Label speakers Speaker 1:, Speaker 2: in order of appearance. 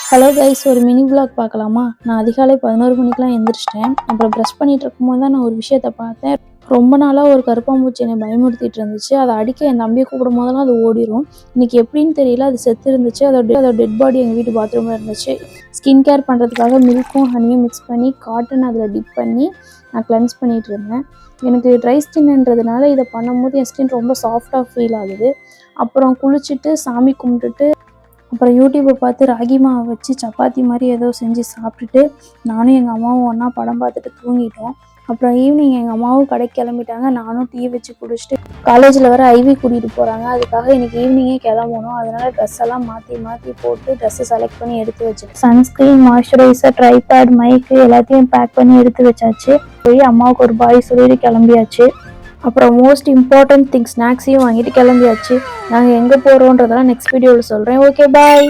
Speaker 1: Hello guys, ஒரு mini vlog பார்க்கலாமா? நான் அதிகாலை 11 மணிக்கெலாம் எந்திரிச்சிட்டேன். அப்புறம் ப்ரஷ் பண்ணிட்டு இருக்கும்போது தான் நான் ஒரு விஷயத்த பார்த்தேன். ரொம்ப நாளாக ஒரு கருப்பாம்பூச்சி என்னை பயமுறுத்திட்டு இருந்துச்சு. அதை அடிக்க என் தம்பியை கூப்பிடும் போதெல்லாம் அது ஓடிடும். இன்றைக்கி எப்படின்னு தெரியல, அது செத்து இருந்துச்சு. அதோட டெட் பாடி எங்கள் வீட்டு பாத்ரூமில் இருந்துச்சு. ஸ்கின் கேர் பண்ணுறதுக்காக மில்க்கும் ஹனியும் மிக்ஸ் பண்ணி காட்டன் அதில் டிப் பண்ணி நான் கிளென்ஸ் பண்ணிகிட்டு இருந்தேன். எனக்கு ட்ரை ஸ்கின்ன்றதுனால இதை பண்ணும்போது என் ஸ்கின் ரொம்ப சாஃப்டாக ஃபீல் ஆகுது. அப்புறம் குளிச்சுட்டு சாமி கும்பிட்டுட்டு அப்புறம் யூடியூப்பை பார்த்து ராகி மாவை வச்சு சப்பாத்தி மாதிரி ஏதோ செஞ்சு சாப்பிட்டுட்டு நானும் எங்கள் அம்மாவும் ஒன்றா படம் பார்த்துட்டு தூங்கிட்டோம். அப்புறம் ஈவினிங் எங்கள் அம்மாவும் கடைக்கு கிளம்பிட்டாங்க. நானும் டீ வச்சு குடிச்சிட்டு காலேஜில் வர ஐவி கூட்டிகிட்டு போகிறாங்க. அதுக்காக இன்றைக்கி ஈவினிங்கே கிளம்பணும். அதனால் ட்ரெஸ் எல்லாம் மாற்றி போட்டு ட்ரெஸ்ஸை செலக்ட் பண்ணி எடுத்து வச்சுட்டு சன்ஸ்க்ரீன், மாய்ஸ்சரைசர், ட்ரைபேட், மைக்கு எல்லாத்தையும் பேக் பண்ணி எடுத்து வச்சாச்சு. போய் அம்மாவுக்கு ஒரு பாய் சொல்லிட்டு கிளம்பியாச்சு. அப்புறம் மோஸ்ட் இம்பார்ட்டன்ட் திங் ஸ்நாக்ஸையும் வாங்கிட்டு கிளம்பியாச்சு. நாங்கள் எங்கே போகிறோன்றதெல்லாம் நெக்ஸ்ட் வீடியோவில் சொல்கிறேன். ஓகே, பாய்.